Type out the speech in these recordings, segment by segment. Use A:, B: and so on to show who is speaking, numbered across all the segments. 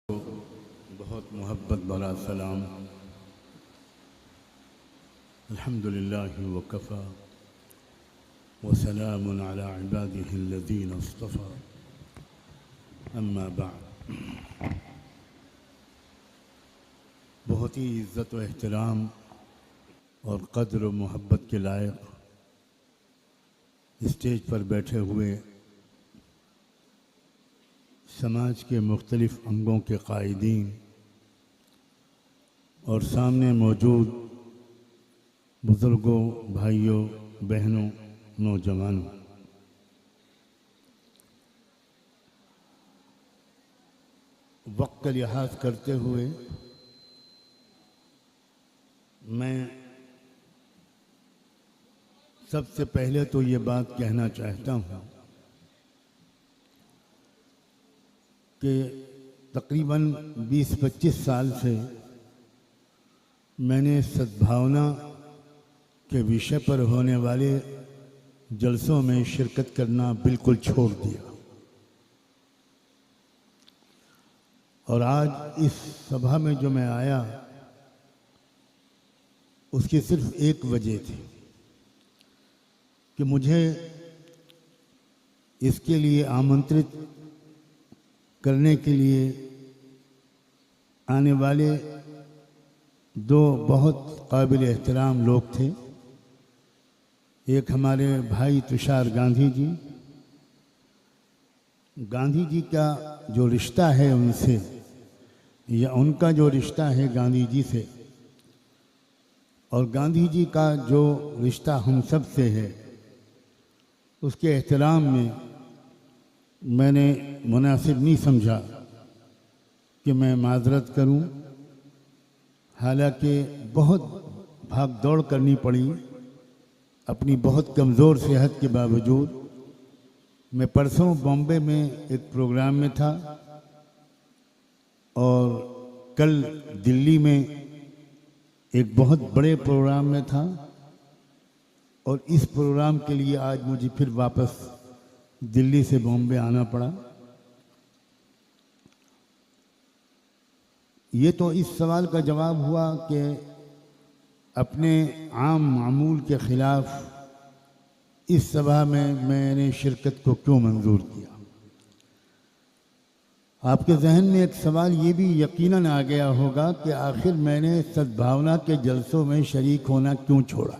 A: बहुत मोहब्बत भरा सलाम। अल्हम्दुलिल्लाहि व कफ़ा व सलामुन अला इबादिहिल्लज़ीना इस्तफ़ा, अम्मा बअद। बहुत ही इज़्ज़त व एहतराम और क़द्र व मोहब्बत के लायक स्टेज पर बैठे हुए समाज के मुख्तलिफ़ अंगों के कायदीन और सामने मौजूद बुज़ुर्गों, भाइयों, बहनों, नौजवानों, वक्त का लिहाज करते हुए मैं सबसे पहले तो ये बात कहना चाहता हूँ कि तकरीबन 20-25 साल से मैंने सद्भावना के विषय पर होने वाले जलसों में शिरकत करना बिल्कुल छोड़ दिया और आज इस सभा में जो मैं आया उसकी सिर्फ एक वजह थी कि मुझे इसके लिए आमंत्रित करने के लिए आने वाले दो बहुत काबिल एहतराम लोग थे। एक हमारे भाई तुषार गांधी जी का जो रिश्ता है उनसे या उनका जो रिश्ता है गांधी जी से और गांधी जी का जो रिश्ता हम सब से है, उसके एहतराम में मैंने मुनासिब नहीं समझा कि मैं माजरत करूं। हालांकि बहुत भाग दौड़ करनी पड़ी अपनी बहुत कमज़ोर सेहत के बावजूद। मैं परसों बॉम्बे में एक प्रोग्राम में था और कल दिल्ली में एक बहुत बड़े प्रोग्राम में था और इस प्रोग्राम के लिए आज मुझे फिर वापस दिल्ली से बॉम्बे आना पड़ा। ये तो इस सवाल का जवाब हुआ कि अपने आम मामूल के ख़िलाफ़ इस सभा में मैंने शिरकत को क्यों मंजूर किया। आपके जहन में एक सवाल ये भी यकीनन आ गया होगा कि आखिर मैंने सद्भावना के जलसों में शरीक होना क्यों छोड़ा।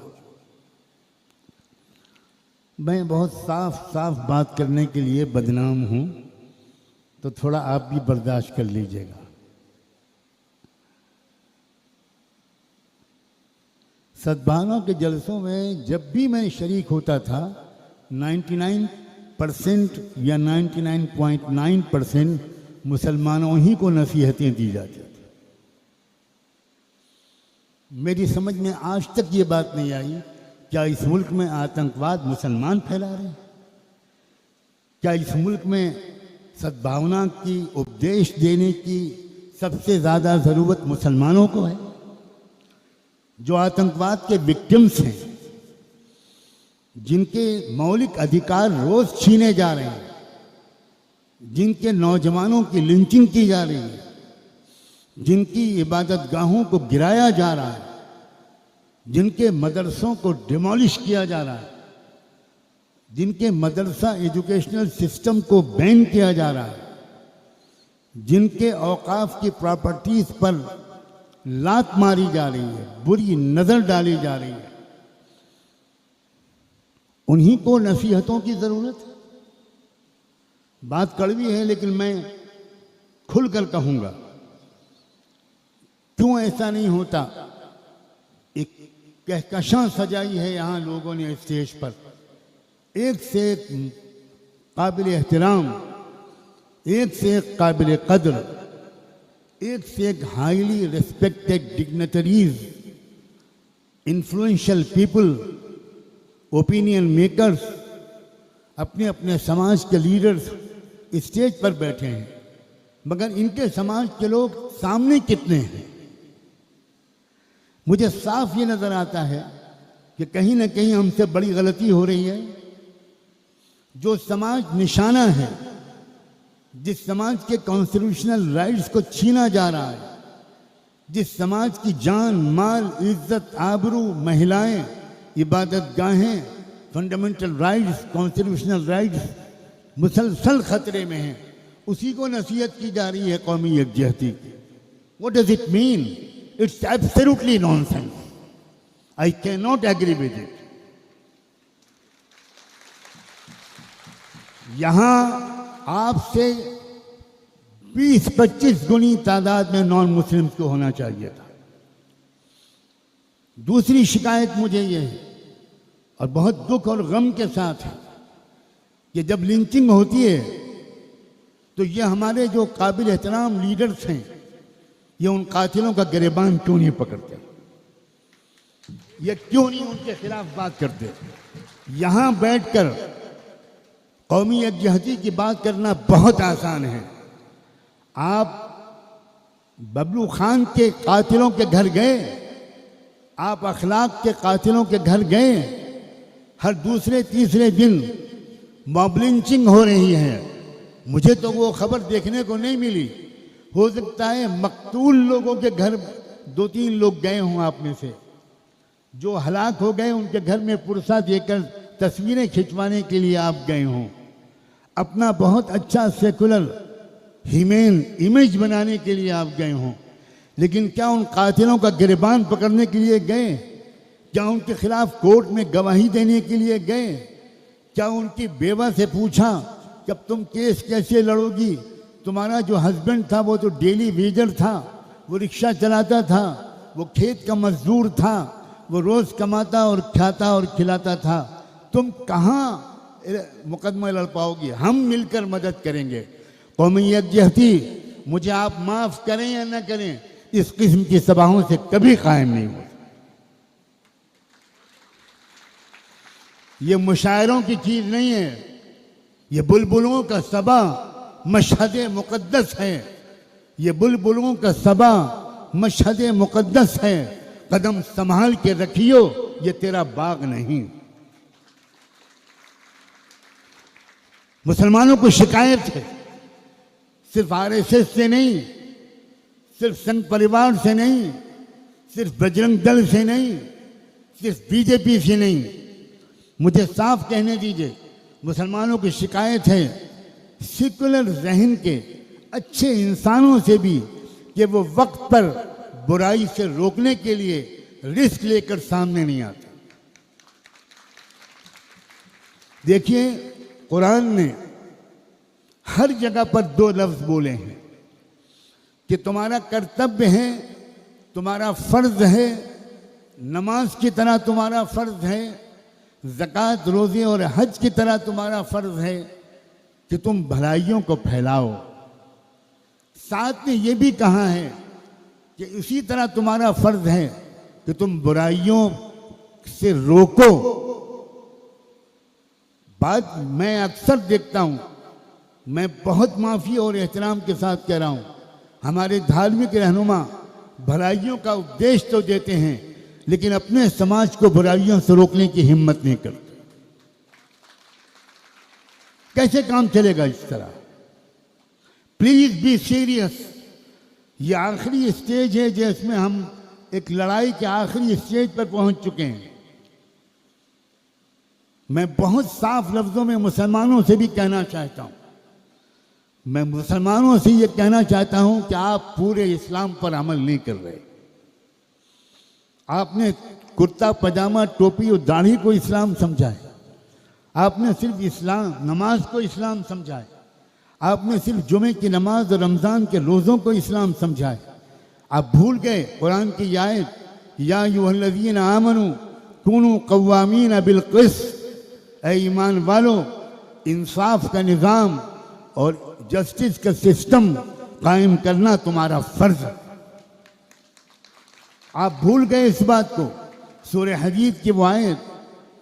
A: मैं बहुत साफ बात करने के लिए बदनाम हूँ, तो थोड़ा आप भी बर्दाश्त कर लीजिएगा। सद्भावना के जलसों में जब भी मैं शरीक होता था 99% या 99.9% मुसलमानों ही को नसीहतें दी जाती थी। मेरी समझ में आज तक ये बात नहीं आई क्या इस मुल्क में आतंकवाद मुसलमान फैला रहे हैं? क्या इस मुल्क में सद्भावना की उपदेश देने की सबसे ज़्यादा ज़रूरत मुसलमानों को है? जो आतंकवाद के विक्टिम्स हैं, जिनके मौलिक अधिकार रोज़ छीने जा रहे हैं, जिनके नौजवानों की लिंचिंग की जा रही है, जिनकी इबादत गाहों को गिराया जा रहा है, जिनके मदरसों को डिमोलिश किया जा रहा है, जिनके मदरसा एजुकेशनल सिस्टम को बैन किया जा रहा है, जिनके औकाफ की प्रॉपर्टीज पर लात मारी जा रही है, बुरी नज़र डाली जा रही है, उन्हीं को नसीहतों की ज़रूरत है। बात कड़वी है लेकिन मैं खुलकर कहूँगा, क्यों ऐसा नहीं होता। एक कहकशां सजाई है यहाँ लोगों ने स्टेज पर, एक से एक काबिल एहतराम, एक से एक काबिल कद्र, एक से एक highly respected dignitaries, influential people, opinion makers, अपने अपने समाज के लीडर्स स्टेज पर बैठे हैं, मगर इनके समाज के लोग सामने कितने हैं? मुझे साफ ये नज़र आता है कि कहीं ना कहीं हमसे बड़ी गलती हो रही है। जो समाज निशाना है, जिस समाज के कॉन्स्टिट्यूशनल राइट्स को छीना जा रहा है, जिस समाज की जान, माल, इज्जत, आबरू, महिलाएं, इबादत गाहें, फंडामेंटल राइट्स, कॉन्स्टिट्यूशनल राइट्स मुसलसल खतरे में हैं, उसी को नसीहत की जा रही है कौमी यकजहती की। What does it mean? It's absolutely nonsense. I cannot agree with it. यहां आपसे 20-25 गुनी तादाद में नॉन मुस्लिम्स को होना चाहिए था। दूसरी शिकायत मुझे ये है, और बहुत दुख और गम के साथ है, कि जब लिंचिंग होती है तो ये हमारे जो काबिल एहतराम लीडर्स हैं, ये उन कातिलों का गिरेबान क्यों नहीं पकड़ते, ये क्यों नहीं उनके खिलाफ बात करते। यहां बैठकर कौमी यकजहती की बात करना बहुत आसान है। आप बबलू खान के कातिलों के घर गए, आप अखलाक के कातिलों के घर गए, हर दूसरे तीसरे दिन मॉब लिंचिंग हो रही है। मुझे तो वो खबर देखने को नहीं मिली। हो सकता है मकतूल लोगों के घर 2-3 लोग गए हों आप में से, जो हलाक हो गए उनके घर में पुरसा देकर तस्वीरें खिंचवाने के लिए आप गए हों, अपना बहुत अच्छा सेकुलर ह्यूमन इमेज बनाने के लिए आप गए हों। लेकिन क्या उन कातिलों का गिरबान पकड़ने के लिए गए? क्या उनके खिलाफ कोर्ट में गवाही देने के लिए गए? क्या उनकी बेवा से पूछा कि अब तुम केस कैसे लड़ोगी? तुम्हारा जो हस्बैंड था वो तो डेली वेजर था, वो रिक्शा चलाता था, वो खेत का मजदूर था, वो रोज कमाता और खाता और खिलाता था, तुम कहाँ मुकदमा लड़ पाओगी? हम मिलकर मदद करेंगे। कौमी यकजहती, मुझे आप माफ करें या न करें, इस किस्म की सभाओं से कभी कायम नहीं हो। ये मुशायरों की चीज नहीं है, ये बुलबुलों का सबा मशहद मुक़द्दस है। ये बुलबुलों का सबा मशहद मुक़द्दस है। कदम संभाल के रखियो, ये तेरा बाग नहीं। मुसलमानों को शिकायत है, सिर्फ आरएसएस से नहीं, सिर्फ संघ परिवार से नहीं, सिर्फ बजरंग दल से नहीं, सिर्फ बीजेपी से नहीं। मुझे साफ कहने दीजिए, मुसलमानों की शिकायत है सेकुलर ज़हन के अच्छे इंसानों से भी, कि वो वक्त पर बुराई से रोकने के लिए रिस्क लेकर सामने नहीं आते। देखिए, कुरान ने हर जगह पर 2 लफ्ज बोले हैं कि तुम्हारा कर्तव्य है, तुम्हारा फर्ज है, नमाज की तरह तुम्हारा फर्ज है, ज़कात, रोज़े और हज की तरह तुम्हारा फर्ज है कि तुम भलाइयों को फैलाओ। साथ में ये भी कहा है कि इसी तरह तुम्हारा फर्ज है कि तुम बुराइयों से रोको। बात मैं अक्सर देखता हूँ, मैं बहुत माफ़ी और एहतराम के साथ कह रहा हूँ, हमारे धार्मिक रहनुमा भलाइयों का उपदेश तो देते हैं, लेकिन अपने समाज को बुराइयों से रोकने की हिम्मत नहीं करते। कैसे काम चलेगा इस तरह? Please be serious. ये आखिरी स्टेज है जिसमें हम एक लड़ाई के आखिरी स्टेज पर पहुंच चुके हैं। मैं बहुत साफ लफ्जों में मुसलमानों से भी कहना चाहता हूं, मैं मुसलमानों से ये कहना चाहता हूं कि आप पूरे इस्लाम पर अमल नहीं कर रहे। आपने कुर्ता पजामा टोपी और दाढ़ी को इस्लाम समझा है, आपने सिर्फ इस्लाम नमाज को इस्लाम समझा है, आपने सिर्फ जुमे की नमाज और रमज़ान के रोज़ों को इस्लाम समझा है। आप भूल गए कुरान की आयत, या अय्युहल्लज़ीना आमनू कूनू क़व्वामीना बिल क़िस्त, ऐ ईमान वालों, इंसाफ का निज़ाम और जस्टिस का सिस्टम कायम करना तुम्हारा फ़र्ज़ है। आप भूल गए इस बात को। सूरह हदीद की वो आयत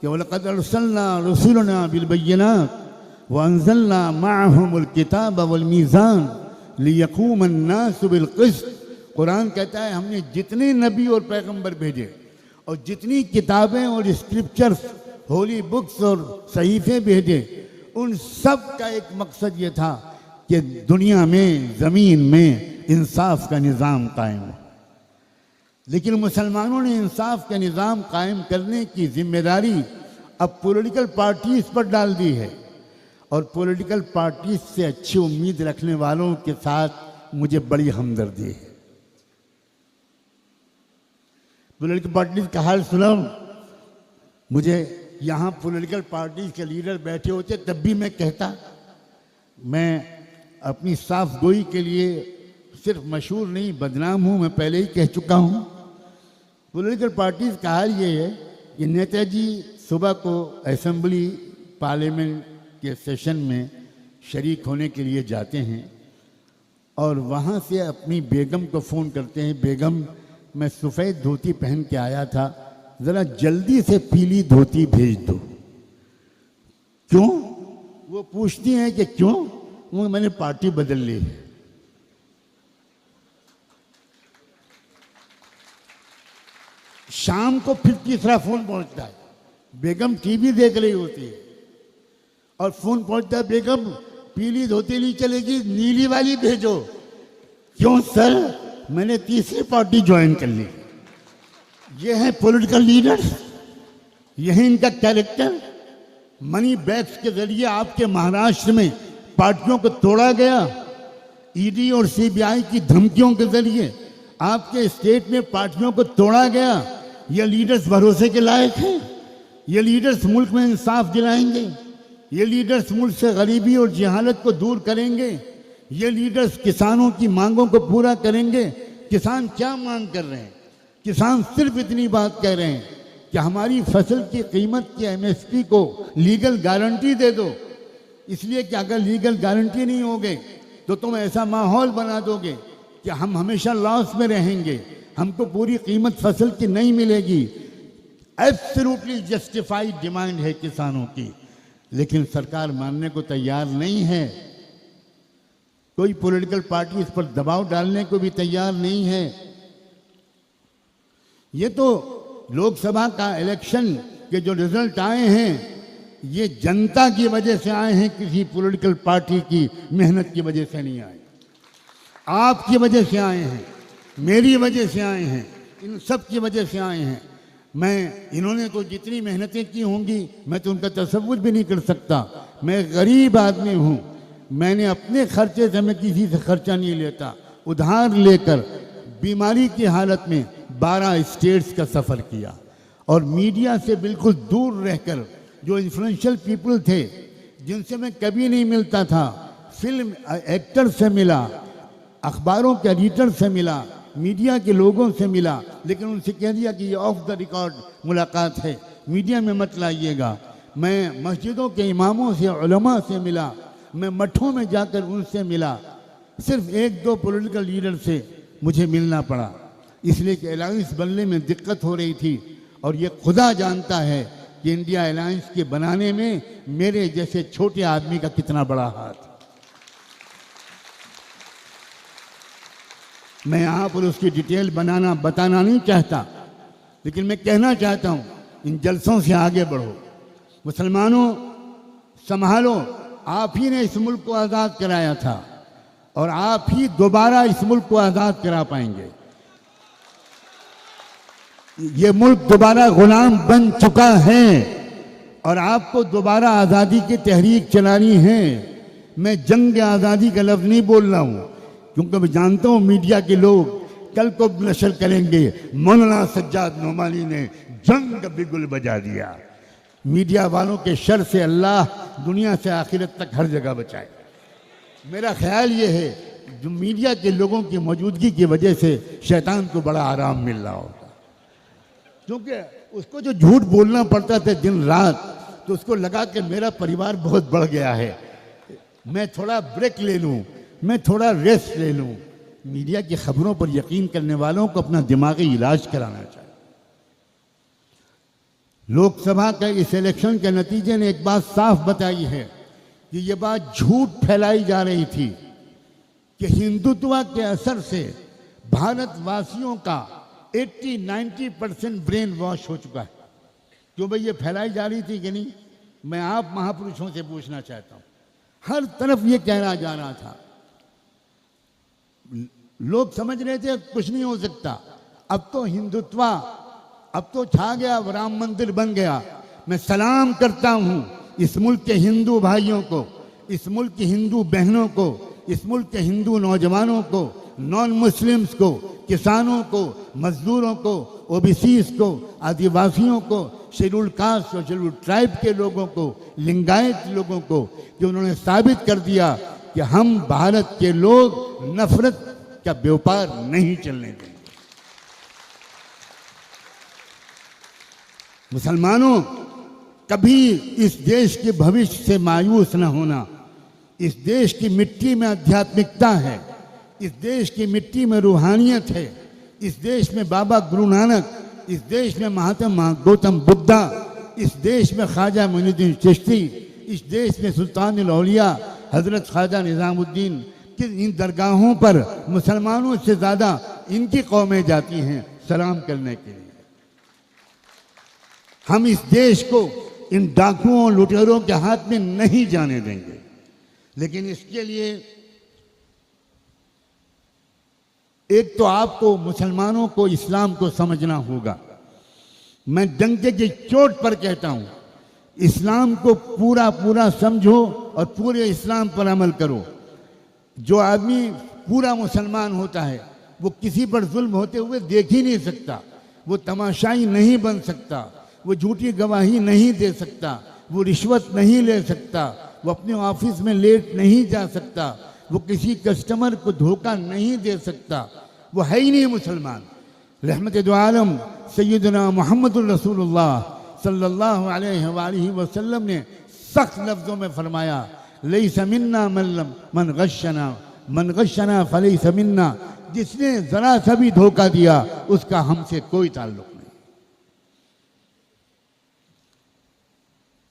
A: कि वलक़द अरसलना रसूलना बिल बय्यिनात व अंज़लना मअहुमुल किताब वल मीज़ान लियक़ूमन नासु बिल क़िस्त। कुरान कहता है हमने जितने नबी और पैगंबर भेजे और जितनी किताबें और स्क्रिप्चर्स, होली बुक्स और सहीफे भेजे, उन सब का एक मकसद ये था कि दुनिया में, ज़मीन में इंसाफ का निज़ाम कायम हो। लेकिन मुसलमानों ने इंसाफ का निज़ाम कायम करने की जिम्मेदारी अब पॉलिटिकल पार्टीज पर डाल दी है, और पॉलिटिकल पार्टीज से अच्छी उम्मीद रखने वालों के साथ मुझे बड़ी हमदर्दी है। पॉलिटिकल पार्टीज का हाल सुनो। मुझे यहाँ पॉलिटिकल पार्टीज के लीडर बैठे होते तब भी मैं कहता, मैं अपनी साफ गोई के लिए सिर्फ मशहूर नहीं बदनाम हूँ, मैं पहले ही कह चुका हूँ। पॉलिटिकल पार्टीज का हाल ये है कि नेताजी सुबह को असेंबली पार्लियामेंट के सेशन में शरीक होने के लिए जाते हैं और वहाँ से अपनी बेगम को फ़ोन करते हैं, बेगम मैं सफ़ेद धोती पहन के आया था, ज़रा जल्दी से पीली धोती भेज दो। क्यों? वो पूछती हैं कि क्यों? वो मैंने पार्टी बदल ली है। शाम को फिर तीसरा फोन पहुंचता है, बेगम टीवी देख रही होती है और फोन पहुंचता है, बेगम पीली धोती नहीं चलेगी, नीली वाली भेजो। क्यों सर? मैंने तीसरी पार्टी ज्वाइन कर ली। ये है पॉलिटिकल लीडर्स, यही इनका कैरेक्टर। मनी बैग्स के जरिए आपके महाराष्ट्र में पार्टियों को तोड़ा गया, ईडी और सीबीआई की धमकियों के जरिए आपके स्टेट में पार्टियों को तोड़ा गया। ये लीडर्स भरोसे के लायक हैं? ये लीडर्स मुल्क में इंसाफ दिलाएंगे? ये लीडर्स मुल्क से गरीबी और जहालत को दूर करेंगे? ये लीडर्स किसानों की मांगों को पूरा करेंगे? किसान क्या मांग कर रहे हैं? किसान सिर्फ इतनी बात कह रहे हैं कि हमारी फसल की कीमत की एमएसपी को लीगल गारंटी दे दो, इसलिए कि अगर लीगल गारंटी नहीं होगे तो तुम ऐसा माहौल बना दोगे कि हम हमेशा लॉस में रहेंगे, हमको पूरी कीमत फसल की नहीं मिलेगी। एब्सोल्युटली जस्टिफाइड डिमांड है किसानों की, लेकिन सरकार मानने को तैयार नहीं है। कोई पॉलिटिकल पार्टी इस पर दबाव डालने को भी तैयार नहीं है। ये तो लोकसभा का इलेक्शन के जो रिजल्ट आए हैं, ये जनता की वजह से आए हैं, किसी पॉलिटिकल पार्टी की मेहनत की वजह से नहीं आए। आपकी वजह से आए हैं, मेरी वजह से आए हैं, इन सब की वजह से आए हैं। इन्होंने तो जितनी मेहनतें की होंगी मैं तो उनका तसव्वुर भी नहीं कर सकता। मैं गरीब आदमी हूँ, मैंने अपने खर्चे से, मैं किसी से खर्चा नहीं लेता, उधार लेकर बीमारी की हालत में 12 स्टेट्स का सफ़र किया और मीडिया से बिल्कुल दूर रहकर जो इन्फ्लुएंशियल पीपल थे जिनसे मैं कभी नहीं मिलता था, फिल्म एक्टर से मिला, अखबारों के एडिटर से मिला, मीडिया के लोगों से मिला, लेकिन उनसे कह दिया कि ये ऑफ द रिकॉर्ड मुलाकात है, मीडिया में मत लाइएगा। मैं मस्जिदों के इमामों से, उलमा से मिला, मैं मठों में जाकर उनसे मिला। सिर्फ 1-2 पॉलिटिकल लीडर से मुझे मिलना पड़ा, इसलिए कि अलायंस बनने में दिक्कत हो रही थी। और ये खुदा जानता है कि इंडिया अलायंस के बनाने में मेरे जैसे छोटे आदमी का कितना बड़ा हाथ। मैं यहाँ पर उसकी डिटेल बताना नहीं चाहता, लेकिन मैं कहना चाहता हूँ, इन जलसों से आगे बढ़ो। मुसलमानों संभालो, आप ही ने इस मुल्क को आज़ाद कराया था और आप ही दोबारा इस मुल्क को आज़ाद करा पाएंगे। ये मुल्क दोबारा गुलाम बन चुका है और आपको दोबारा आज़ादी की तहरीक चलानी है। मैं जंग आज़ादी का लफ्ज़ नहीं बोल रहा हूँ, क्योंकि मैं जानता हूँ मीडिया के लोग कल को नशर करेंगे, मौलाना सज्जाद नोमानी ने जंग बिगुल बजा दिया। मीडिया वालों के शर से अल्लाह दुनिया से आखिरत तक हर जगह बचाए। मेरा ख्याल ये है, जो मीडिया के लोगों की मौजूदगी की वजह से शैतान को बड़ा आराम मिल रहा होगा, क्योंकि उसको जो झूठ बोलना पड़ता था दिन रात, तो उसको लगा कि मेरा परिवार बहुत बढ़ गया है, मैं थोड़ा ब्रेक ले लूँ, मैं थोड़ा रेस्ट ले लूँ। मीडिया की खबरों पर यकीन करने वालों को अपना दिमागी इलाज कराना चाहिए। लोकसभा के इस इलेक्शन के नतीजे ने एक बात साफ बताई है कि ये बात झूठ फैलाई जा रही थी कि हिंदुत्व के असर से भारतवासियों का 80-90% ब्रेन वॉश हो चुका है। क्यों भाई, ये फैलाई जा रही थी कि नहीं? मैं आप महापुरुषों से पूछना चाहता हूँ, हर तरफ ये कहना जा रहा था। लोग समझ रहे थे कुछ नहीं हो सकता, अब तो हिंदुत्वा, अब तो छा गया, राम मंदिर बन गया। मैं सलाम करता हूं इस मुल्क के हिंदू भाइयों को, इस मुल्क की हिंदू बहनों को, इस मुल्क के हिंदू नौजवानों को, नॉन मुस्लिम्स को, किसानों को, मजदूरों को, ओबीसीज को, आदिवासियों को, शेड्यूल कास्ट और शेड्यूल ट्राइब के लोगों को, लिंगायत लोगों को, कि उन्होंने साबित कर दिया कि हम भारत के लोग नफरत का व्यापार नहीं चलने देंगे। मुसलमानों, कभी इस देश के भविष्य से मायूस न होना। इस देश की मिट्टी में आध्यात्मिकता है, इस देश की मिट्टी में रूहानियत है, इस देश में बाबा गुरु नानक, इस देश में महात्मा गौतम बुद्धा, इस देश में ख्वाजा मोइनुद्दीन चिश्ती, इस देश में सुल्तान औलिया हजरत ख्वाजा निजामुद्दीन कि इन दरगाहों पर मुसलमानों से ज़्यादा इनकी कौमें जाती हैं सलाम करने के लिए। हम इस देश को इन डाकुओं लुटेरों के हाथ में नहीं जाने देंगे, लेकिन इसके लिए एक तो आपको मुसलमानों को इस्लाम को समझना होगा। मैं डंके की चोट पर कहता हूं, इस्लाम को पूरा पूरा समझो और पूरे इस्लाम पर अमल करो। जो आदमी पूरा मुसलमान होता है वो किसी पर जुल्म होते हुए देख ही नहीं सकता, वो तमाशाई नहीं बन सकता, वो झूठी गवाही नहीं दे सकता, वो रिश्वत नहीं ले सकता, वो अपने ऑफिस में लेट नहीं जा सकता, वो किसी कस्टमर को धोखा नहीं दे सकता, वो है ही नहीं मुसलमान। रहमत दो आलम सैयदना मुहम्मदुर रसूलुल्लाह सल्लल्लाहु अलैहि वसल्लम ने सख्त लफ्ज़ों में फरमाया, लैसा मिन्ना मन गश्शना फलैसा मिन्ना। जिसने जरा सा भी धोखा दिया उसका हमसे कोई ताल्लुक नहीं।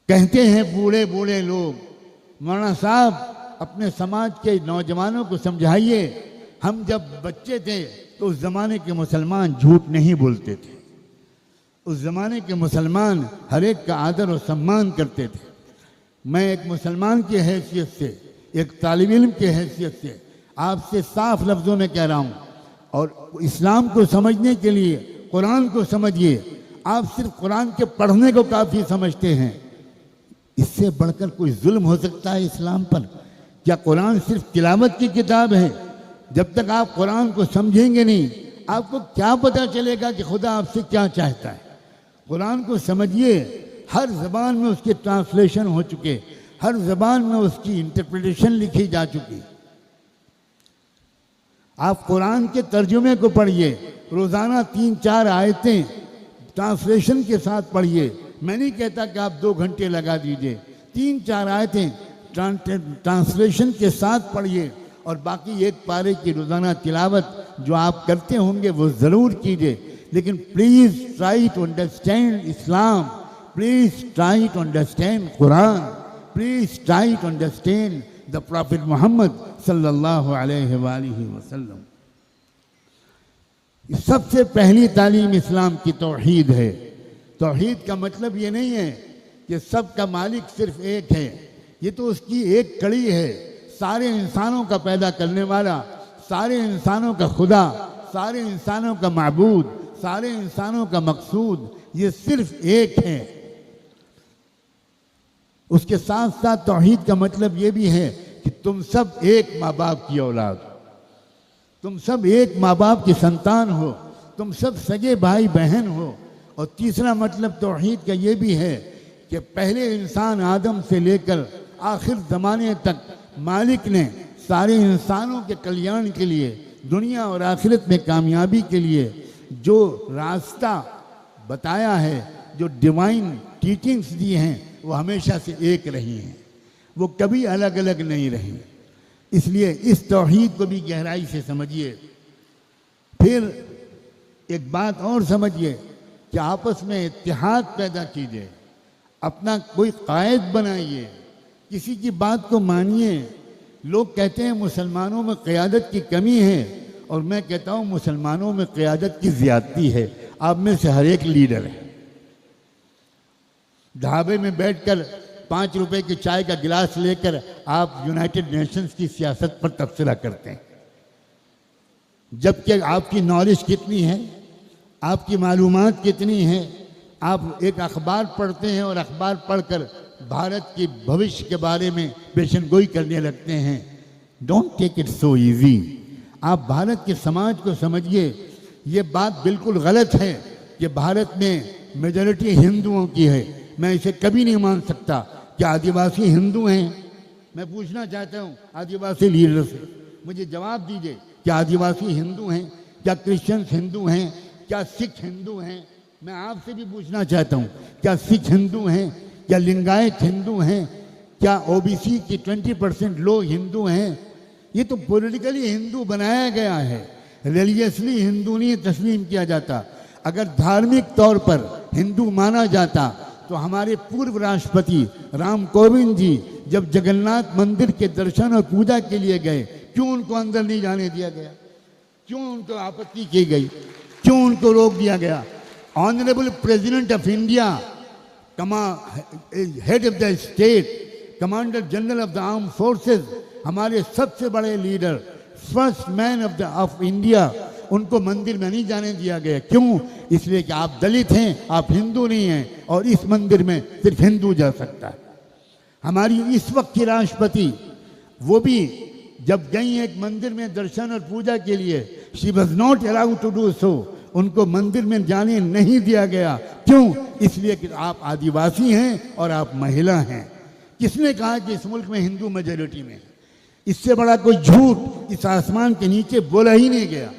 A: कहते हैं बूढ़े बूढ़े लोग, मौलाना साहब अपने समाज के नौजवानों को समझाइए, हम जब बच्चे थे तो उस जमाने के मुसलमान झूठ नहीं बोलते थे, उस जमाने के मुसलमान हर एक का आदर और सम्मान करते थे। मैं एक मुसलमान की हैसियत से, एक तालिब इल्म की हैसियत से आपसे साफ लफ्ज़ों में कह रहा हूँ, और इस्लाम को समझने के लिए कुरान को समझिए। आप सिर्फ कुरान के पढ़ने को काफ़ी समझते हैं, इससे बढ़कर कोई जुल्म हो सकता है इस्लाम पर? क्या कुरान सिर्फ तिलावत की किताब है? जब तक आप कुरान को समझेंगे नहीं, आपको क्या पता चलेगा कि खुदा आपसे क्या चाहता है? कुरान को समझिए, हर ज़बान में उसके ट्रांसलेशन हो चुके, हर ज़बान में उसकी इंटरप्रिटेशन लिखी जा चुकी। आप कुरान के तर्जुमे को पढ़िए, रोज़ाना 3-4 आयतें ट्रांसलेशन के साथ पढ़िए। मैं नहीं कहता कि आप 2 घंटे लगा दीजिए, 3-4 आयतें ट्रांसलेशन के साथ पढ़िए, और बाकी एक पारे की रोज़ाना तिलावत जो आप करते होंगे वो ज़रूर कीजिए। लेकिन please try to understand Islam, please try to understand Quran, please try to understand the prophet Muhammad सल्लल्लाहु अलैहि वसल्लम। सबसे पहली तालीम इस्लाम की तौहीद है। तौहीद का मतलब ये नहीं है कि सबका मालिक सिर्फ एक है, ये तो उसकी एक कड़ी है। सारे इंसानों का पैदा करने वाला, सारे इंसानों का खुदा, सारे इंसानों का माबूद, सारे इंसानों का मकसूद, ये सिर्फ एक है। उसके साथ साथ तौहीद का मतलब ये भी है कि तुम सब एक माँ बाप की औलाद हो, तुम सब एक माँ बाप की संतान हो, तुम सब सगे भाई बहन हो। और तीसरा मतलब तौहीद का ये भी है कि पहले इंसान आदम से लेकर आखिर ज़माने तक मालिक ने सारे इंसानों के कल्याण के लिए, दुनिया और आखिरत में कामयाबी के लिए जो रास्ता बताया है, जो डिवाइन टीचिंग्स दी हैं, वो हमेशा से एक रही हैं, वो कभी अलग अलग नहीं रही। इसलिए इस तौहीद को भी गहराई से समझिए। फिर एक बात और समझिए कि आपस में इत्तेहाद पैदा कीजिए, अपना कोई कायद बनाइए, किसी की बात को मानिए। लोग कहते हैं मुसलमानों में क़यादत की कमी है, और मैं कहता हूँ मुसलमानों में क़यादत की ज़्यादती है। आप में से हर एक लीडर है। ढाबे में बैठकर 5 रुपए की चाय का गिलास लेकर आप यूनाइटेड नेशंस की सियासत पर तबसरा करते हैं, जबकि आपकी नॉलेज कितनी है, आपकी मालूमात कितनी है। आप एक अखबार पढ़ते हैं और अखबार पढ़कर भारत के भविष्य के बारे में पेशनगोई करने लगते हैं। Don't take it so easy. आप भारत के समाज को समझिए। ये बात बिल्कुल गलत है कि भारत में मेजॉरिटी हिंदुओं की है। मैं इसे कभी नहीं मान सकता। क्या आदिवासी हिंदू हैं? मैं पूछना चाहता हूँ आदिवासी लीडर से, मुझे जवाब दीजिए, क्या आदिवासी हिंदू हैं? क्या क्रिश्चियंस हिंदू हैं? क्या सिख हिंदू हैं? मैं आपसे भी पूछना चाहता हूँ, क्या सिख हिंदू हैं? क्या लिंगायत हिंदू हैं? क्या ओबीसी की 20% लोग हिंदू हैं? ये तो पॉलिटिकली हिंदू बनाया गया है, रिलीजियसली हिंदू नहीं तस्लीम किया जाता। अगर धार्मिक तौर पर हिंदू माना जाता तो हमारे पूर्व राष्ट्रपति राम कोविंद जी जब जगन्नाथ मंदिर के दर्शन और पूजा के लिए गए, क्यों उनको अंदर नहीं जाने दिया गया? क्यों उनको आपत्ति की गई? क्यों उनको रोक दिया गया? Honourable president of India, head of the state, commander general of the arm forces, हमारे सबसे बड़े leader, first man of India, उनको मंदिर में नहीं जाने दिया गया। क्यों? इसलिए कि आप दलित हैं, आप हिंदू नहीं हैं और इस मंदिर में सिर्फ हिंदू जा सकता है। हमारी इस वक्त की राष्ट्रपति, वो भी जब गई एक मंदिर में दर्शन और पूजा के लिए, she was not allowed to do so, उनको मंदिर में जाने नहीं दिया गया। क्यों? इसलिए कि आप आदिवासी हैं और आप महिला हैं। किसने कहा कि इस मुल्क में हिंदू मेजॉरिटी में? इससे बड़ा कोई झूठ इस आसमान के नीचे बोला ही नहीं गया।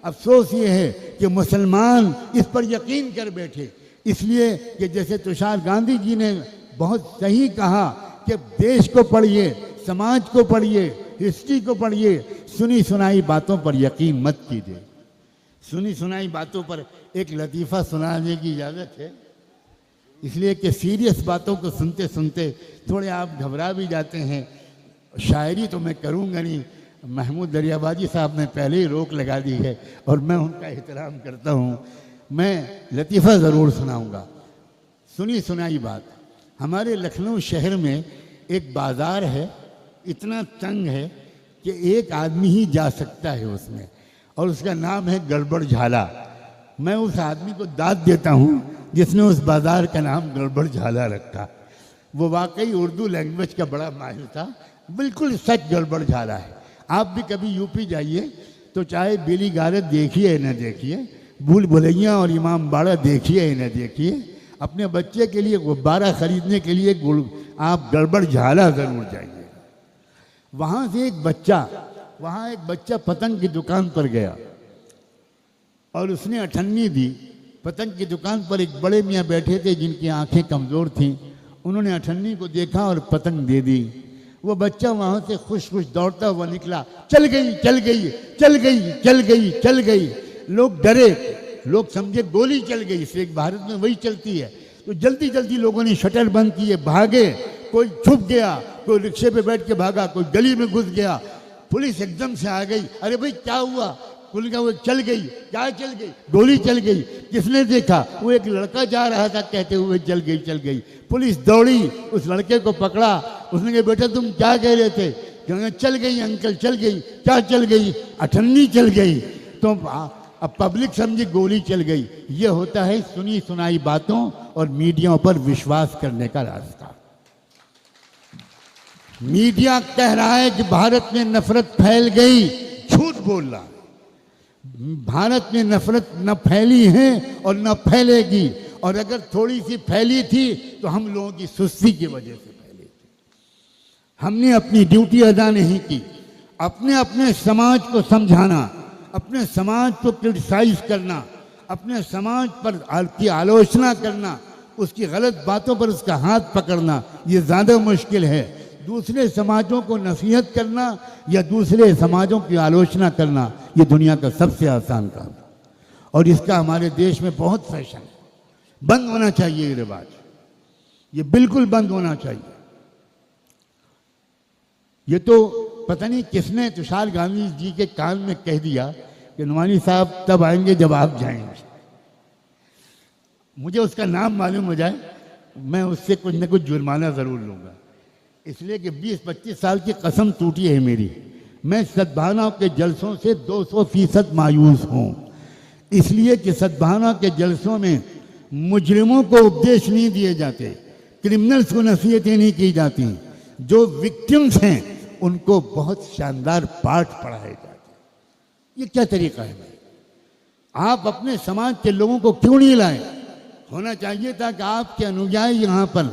A: अफसोस ये है कि मुसलमान इस पर यकीन कर बैठे, इसलिए कि जैसे तुषार गांधी जी ने बहुत सही कहा कि देश को पढ़िए, समाज को पढ़िए, हिस्ट्री को पढ़िए, सुनी सुनाई बातों पर यकीन मत कीजिए। सुनी सुनाई बातों पर एक लतीफ़ा सुनाने की इजाज़त है, इसलिए कि सीरियस बातों को सुनते सुनते थोड़े आप घबरा भी जाते हैं। शायरी तो मैं करूँगा नहीं, महमूद दरियाबाजी साहब ने पहले ही रोक लगा दी है और मैं उनका एहतराम करता हूँ। मैं लतीफ़ा ज़रूर सुनाऊँगा। सुनी सुनाई बात, हमारे लखनऊ शहर में एक बाज़ार है, इतना तंग है कि एक आदमी ही जा सकता है उसमें, और उसका नाम है गड़बड़ झाला। मैं उस आदमी को दाद देता हूँ जिसने उस बाज़ार का नाम गड़बड़ झाला रखा। वो वाकई उर्दू लैंग्वेज का बड़ा माहिर था, बिल्कुल सच गड़बड़ झाला है। आप भी कभी यूपी जाइए तो चाहे बेली गारत देखिए न देखिए, भूल भुलैया और इमाम बाड़ा देखिए न देखिए, अपने बच्चे के लिए गुब्बारा खरीदने के लिए आप गड़बड़ झाला ज़रूर जाइए। वहाँ से एक बच्चा पतंग की दुकान पर गया और उसने अठन्नी दी। पतंग की दुकान पर एक बड़े मियाँ बैठे थे जिनकी आंखें कमज़ोर थीं। उन्होंने अठन्नी को देखा और पतंग दे दी। वो बच्चा वहाँ से खुश खुश दौड़ता हुआ निकला। चल गई चल गई चल गई चल गई चल गई। लोग डरे, लोग समझे गोली चल गई, इसलिए भारत में वही चलती है। तो जल्दी जल्दी लोगों ने शटर बंद किए, भागे। कोई छुप गया, कोई रिक्शे पे बैठ के भागा, कोई गली में घुस गया। पुलिस एकदम से आ गई। अरे भाई क्या हुआ? पुलिस का वो चल गई। क्या चल गई? गोली चल गई। किसने देखा? वो एक लड़का जा रहा था कहते हुए चल गई चल गई। पुलिस दौड़ी, उस लड़के को पकड़ा। उसने कहा बेटा तुम क्या कह रहे थे? कहने चल गई अंकल चल गई। क्या चल गई? अठन्नी चल गई। तो अब पब्लिक समझी गोली चल गई। ये होता है सुनी सुनाई बातों और मीडिया पर विश्वास करने का रास्ता। मीडिया कह रहा है कि भारत में नफरत फैल गई, झूठ बोल रहा है। भारत में नफरत न फैली है और न फैलेगी, और अगर थोड़ी सी फैली थी तो हम लोगों की सुस्ती की वजह से फैली थी। हमने अपनी ड्यूटी अदा नहीं की। अपने अपने समाज को समझाना, अपने समाज को क्रिटिसाइज करना, अपने समाज पर की आलोचना करना, उसकी गलत बातों पर उसका हाथ पकड़ना, ये ज़्यादा मुश्किल है। दूसरे समाजों को नसीहत करना या दूसरे समाजों की आलोचना करना, ये दुनिया का सबसे आसान काम है, और इसका हमारे देश में बहुत फैशन है। बंद होना चाहिए ये रिवाज, ये बिल्कुल बंद होना चाहिए। ये तो पता नहीं किसने तुषार गांधी जी के कान में कह दिया कि नुमानी साहब तब आएंगे जब आप जाएंगे। मुझे उसका नाम मालूम हो जाए मैं उससे कुछ न कुछ जुर्माना ज़रूर लूँगा, इसलिए कि 20-25 साल की कसम टूटी है मेरी। मैं सद्भावना के जलसों से 200% मायूस हूँ, इसलिए कि सद्भावना के जलसों में मुजरिमों को उपदेश नहीं दिए जाते, क्रिमिनल्स को नसीहतें नहीं की जाती, जो विक्टिम्स हैं उनको बहुत शानदार पाठ पढ़ाए जाते। ये क्या तरीका है भाई? आप अपने समाज के लोगों को क्यों नहीं लाए? होना चाहिए था कि आपके अनुयायी यहाँ पर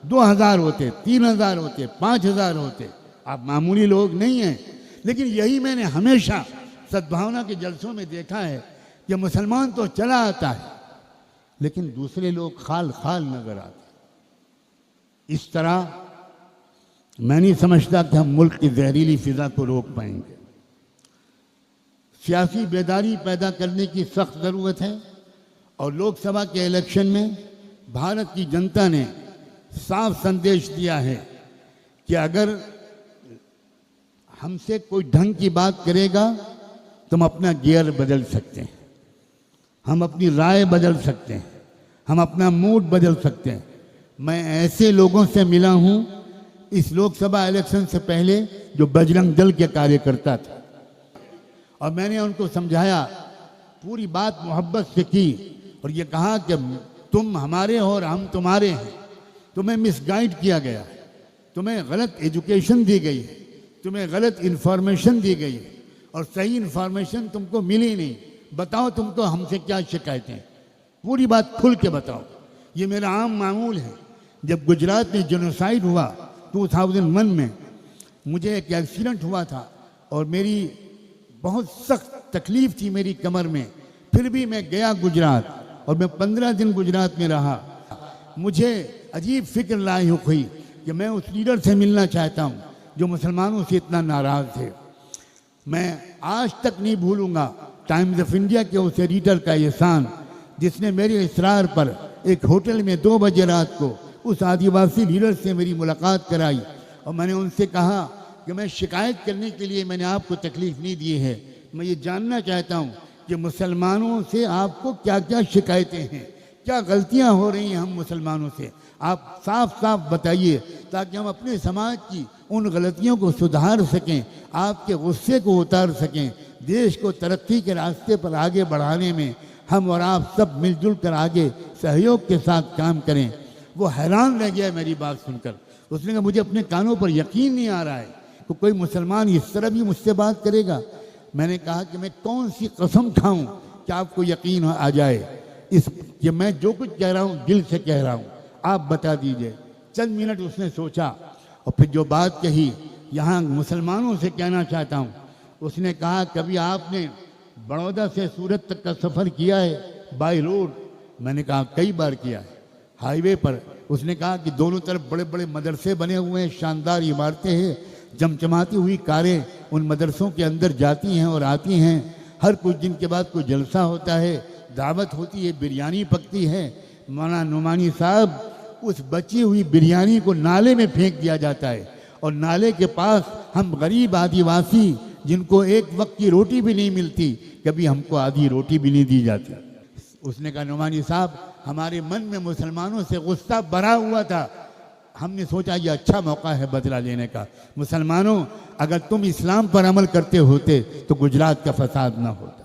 A: 2000 होते, 3000 होते, 5000 होते। आप मामूली लोग नहीं हैं। लेकिन यही मैंने हमेशा सद्भावना के जलसों में देखा है कि मुसलमान तो चला आता है लेकिन दूसरे लोग खाल खाल नजर आते। इस तरह मैं नहीं समझता कि हम मुल्क की जहरीली फिजा को रोक पाएंगे। सियासी बेदारी पैदा करने की सख्त ज़रूरत है और लोकसभा के इलेक्शन में भारत की जनता ने साफ संदेश दिया है कि अगर हमसे कोई ढंग की बात करेगा तो हम अपना गियर बदल सकते हैं, हम अपनी राय बदल सकते हैं, हम अपना मूड बदल सकते हैं। मैं ऐसे लोगों से मिला हूं इस लोकसभा इलेक्शन से पहले जो बजरंग दल के कार्यकर्ता थे और मैंने उनको समझाया, पूरी बात मोहब्बत से की और ये कहा कि तुम हमारे हो और हम तुम्हारे हैं। तुम्हें मिसगाइड किया गया है, तुम्हें गलत एजुकेशन दी गई है, तुम्हें गलत इन्फॉर्मेशन दी गई है और सही इन्फॉर्मेशन तुमको मिली नहीं। बताओ तुमको हमसे क्या शिकायतें, पूरी बात खुल के बताओ। ये मेरा आम मामूल है। जब गुजरात में जेनोसाइड हुआ 2001 में, मुझे एक एक्सीडेंट हुआ था और मेरी बहुत सख्त तकलीफ थी मेरी कमर में, फिर भी मैं गया गुजरात और मैं 15 दिन गुजरात में रहा। मुझे अजीब फिक्र लायक हुई कि मैं उस लीडर से मिलना चाहता हूँ जो मुसलमानों से इतना नाराज़ थे। मैं आज तक नहीं भूलूंगा टाइम्स ऑफ इंडिया के उस एडिटर का एहसान जिसने मेरे इसरार पर एक होटल में 2 बजे रात को उस आदिवासी लीडर से मेरी मुलाकात कराई और मैंने उनसे कहा कि मैं शिकायत करने के लिए मैंने आपको तकलीफ़ नहीं दी है, मैं ये जानना चाहता हूँ कि मुसलमानों से आपको क्या क्या शिकायतें हैं, क्या गलतियाँ हो रही हैं हम मुसलमानों से, आप साफ साफ बताइए ताकि हम अपने समाज की उन गलतियों को सुधार सकें, आपके गुस्से को उतार सकें, देश को तरक्की के रास्ते पर आगे बढ़ाने में हम और आप सब मिलजुल कर आगे सहयोग के साथ काम करें। वो हैरान रह गया मेरी बात सुनकर। उसने कहा मुझे अपने कानों पर यकीन नहीं आ रहा है तो कोई मुसलमान इस तरह भी मुझसे बात करेगा। मैंने कहा कि मैं कौन सी कसम खाऊं कि आपको यकीन आ जाए इस कि मैं जो कुछ कह रहा हूं दिल से कह रहा हूं, आप बता दीजिए। चंद मिनट उसने सोचा और फिर जो बात कही यहाँ मुसलमानों से कहना चाहता हूँ। उसने कहा कभी आपने बड़ौदा से सूरत तक का सफ़र किया है बाई रोड? मैंने कहा कई बार किया है, हाईवे पर। उसने कहा कि दोनों तरफ बड़े बड़े मदरसे बने हुए हैं, शानदार इमारतें हैं, चमचमाती हुई कारें उन मदरसों के अंदर जाती हैं और आती हैं। हर कुछ दिन के बाद कोई जलसा होता है, दावत होती है, बिरयानी पकती है। मौलाना नुमानी साहब, उस बची हुई बिरयानी को नाले में फेंक दिया जाता है और नाले के पास हम गरीब आदिवासी जिनको एक वक्त की रोटी भी नहीं मिलती, कभी हमको आधी रोटी भी नहीं दी जाती। उसने कहा नुमानी साहब, हमारे मन में मुसलमानों से गुस्सा भरा हुआ था, हमने सोचा ये अच्छा मौका है बदला लेने का। मुसलमानों, अगर तुम इस्लाम पर अमल करते होते तो गुजरात का फसाद ना होता।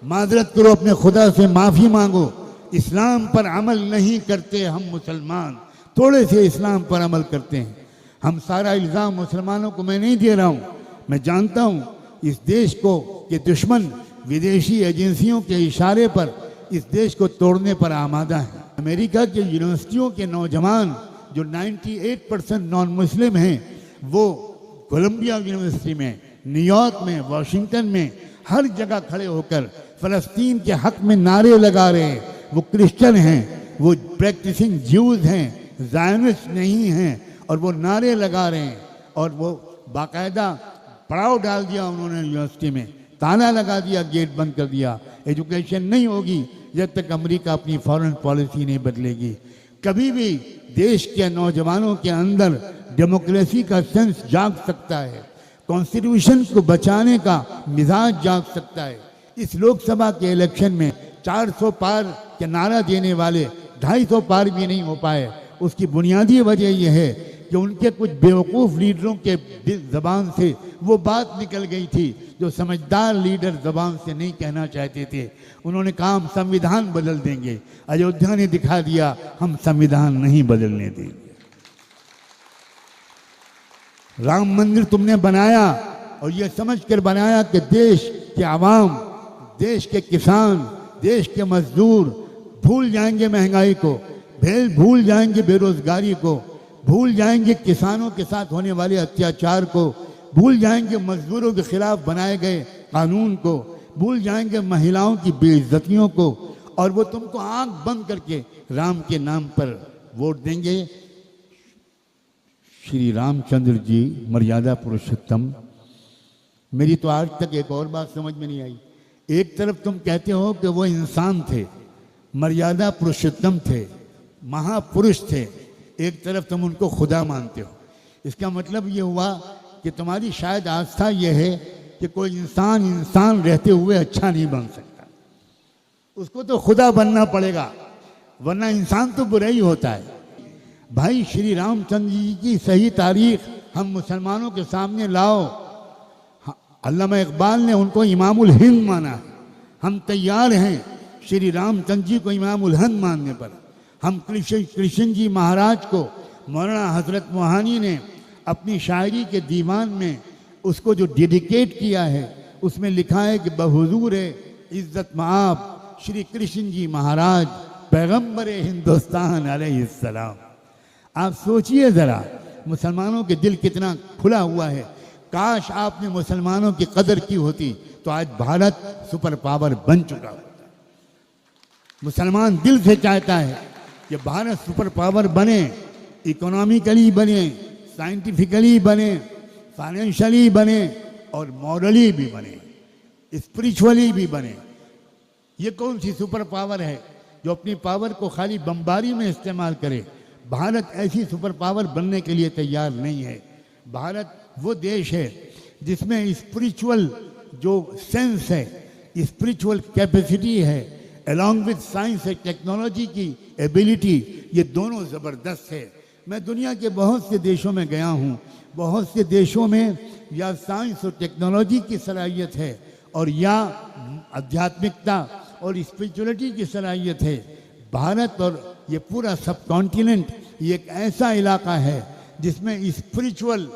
A: माजरत करो, अपने खुदा से माफ़ी मांगो। इस्लाम पर अमल नहीं करते हम मुसलमान, थोड़े से इस्लाम पर अमल करते हैं। हम सारा इल्ज़ाम मुसलमानों को मैं नहीं दे रहा हूँ। मैं जानता हूँ इस देश को के दुश्मन विदेशी एजेंसियों के इशारे पर इस देश को तोड़ने पर आमादा है। अमेरिका के यूनिवर्सिटियों के नौजवान जो 98% नॉन मुस्लिम हैं, वो कोलंबिया यूनिवर्सिटी में, न्यूयॉर्क में, वाशिंगटन में, हर जगह खड़े होकर फ़लस्तीन के हक़ में नारे लगा रहे हैं। वो क्रिश्चियन हैं, वो प्रैक्टिसिंग ज्यूज हैं, ज़ायनिस्ट नहीं हैं, और वो नारे लगा रहे हैं। और वो बाकायदा पड़ाव डाल दिया उन्होंने यूनिवर्सिटी में, ताला लगा दिया, गेट बंद कर दिया। एजुकेशन नहीं होगी जब तक अमेरिका अपनी फॉरेन पॉलिसी नहीं बदलेगी। कभी भी देश के नौजवानों के अंदर डेमोक्रेसी का सेंस जाग सकता है, कॉन्स्टिट्यूशन को बचाने का मिजाज जाग सकता है। इस लोकसभा के इलेक्शन में 400 पार के नारा देने वाले 250 पार भी नहीं हो पाए, उसकी बुनियादी वजह यह है कि उनके कुछ बेवकूफ़ लीडरों के ज़बान से वो बात निकल गई थी जो समझदार लीडर ज़बान से नहीं कहना चाहते थे। उन्होंने कहा हम संविधान बदल देंगे। अयोध्या ने दिखा दिया हम संविधान नहीं बदलने देंगे। राम मंदिर तुमने बनाया और ये समझ कर बनाया कि देश के आवाम, देश के किसान, देश के मजदूर भूल जाएंगे महंगाई को, भूल जाएंगे बेरोजगारी को, भूल जाएंगे किसानों के साथ होने वाले अत्याचार को, भूल जाएंगे मजदूरों के खिलाफ बनाए गए कानून को, भूल जाएंगे महिलाओं की बेइज्जतियों को, और वो तुमको आंख बंद करके राम के नाम पर वोट देंगे। श्री रामचंद्र जी मर्यादा पुरुषोत्तम, मेरी तो आज तक एक और बात समझ में नहीं आई। एक तरफ तुम कहते हो कि वो इंसान थे, मर्यादा पुरुषोत्तम थे, महापुरुष थे, एक तरफ तुम उनको खुदा मानते हो। इसका मतलब ये हुआ कि तुम्हारी शायद आस्था यह है कि कोई इंसान इंसान रहते हुए अच्छा नहीं बन सकता, उसको तो खुदा बनना पड़ेगा, वरना इंसान तो बुरा ही होता है। भाई श्री रामचंद्र जी की सही तारीख हम मुसलमानों के सामने लाओ। अल्लामा इकबाल ने उनको इमामुल हिंद माना है, हम तैयार हैं श्री रामचंद्र जी को इमामुल हिंद मानने पर। हम कृष्ण जी महाराज को मौलाना हजरत मोहानी ने अपनी शायरी के दीवान में उसको जो डेडिकेट किया है उसमें लिखा है कि बहुजूर इज्जत माब श्री कृष्ण जी महाराज पैगंबर हिंदुस्तान अलैहिस्सलाम। आप सोचिए ज़रा, मुसलमानों के दिल कितना खुला हुआ है। काश आपने मुसलमानों की कदर की होती तो आज भारत सुपर पावर बन चुका होता। मुसलमान दिल से चाहता है कि भारत सुपर पावर बने, इकोनॉमिकली बने, साइंटिफिकली बने, फाइनेंशियली बने और मॉरली भी बने, स्पिरिचुअली भी बने। ये कौन सी सुपर पावर है जो अपनी पावर को खाली बमबारी में इस्तेमाल करे? भारत ऐसी सुपर पावर बनने के लिए तैयार नहीं है। भारत वो देश है जिसमें स्पिरिचुअल जो सेंस है, स्पिरिचुअल कैपेसिटी है, along with science and technology की एबिलिटी, ये दोनों ज़बरदस्त है। मैं दुनिया के बहुत से देशों में गया हूँ, बहुत से देशों में या साइंस और टेक्नोलॉजी की सलाहियत है और या आध्यात्मिकता और स्पिरिचुअलिटी की सलाहियत है। भारत और ये पूरा सब कॉन्टिनेंट ये एक ऐसा इलाका है जिसमें स्पिरिचुअल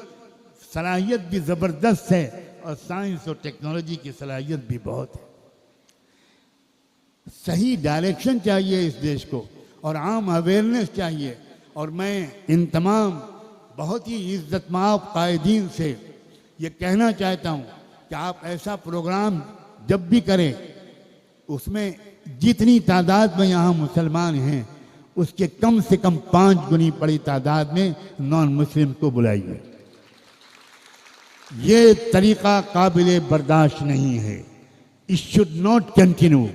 A: सलाहियत भी ज़बरदस्त है और साइंस और टेक्नोलॉजी की सलाहियत भी बहुत है। सही डायरेक्शन चाहिए इस देश को और आम अवेयरनेस चाहिए। और मैं इन तमाम बहुत ही इज्जतमाब कायदीन से ये कहना चाहता हूँ कि आप ऐसा प्रोग्राम जब भी करें उसमें जितनी तादाद में यहाँ मुसलमान हैं उसके कम से कम 5 गुनी बड़ी तादाद में नॉन मुस्लिम को बुलाइए। ये तरीका काबिले बर्दाश्त नहीं है। इट शुड नॉट कंटिन्यू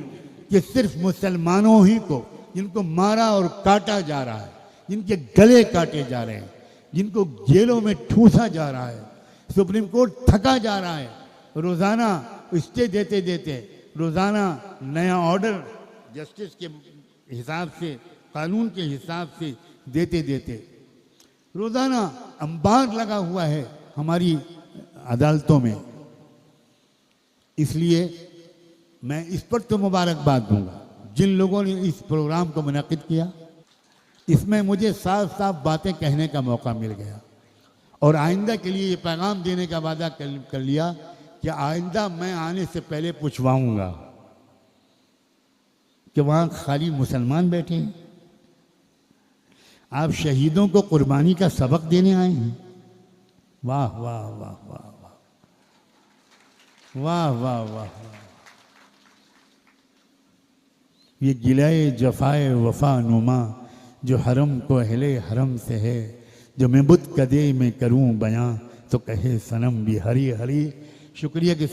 A: कि सिर्फ मुसलमानों ही को, जिनको मारा और काटा जा रहा है, जिनके गले काटे जा रहे हैं, जिनको जेलों में ठूसा जा रहा है, सुप्रीम कोर्ट थका जा रहा है, रोज़ाना स्टे देते देते, रोज़ाना नया ऑर्डर जस्टिस के हिसाब से, कानून के हिसाब से देते देते, रोज़ाना अंबार लगा हुआ है हमारी अदालतों में। इसलिए मैं इस पर तो मुबारकबाद दूंगा जिन लोगों ने इस प्रोग्राम को मुनक़िद किया। इसमें मुझे साफ साफ बातें कहने का मौका मिल गया और आइंदा के लिए ये पैगाम देने का वादा कर लिया कि आइंदा मैं आने से पहले पूछवाऊंगा कि वहाँ खाली मुसलमान बैठे हैं, आप शहीदों को कुर्बानी का सबक देने आए हैं। वाह वाह वाह वाह वाह वाह वाह वाह। ये गिलाए जफाए वफा नुमा जो हरम को अहले हरम से है, जो मैं बुत कदे में करूं बयां तो कहे सनम भी हरी हरी। शुक्रिया के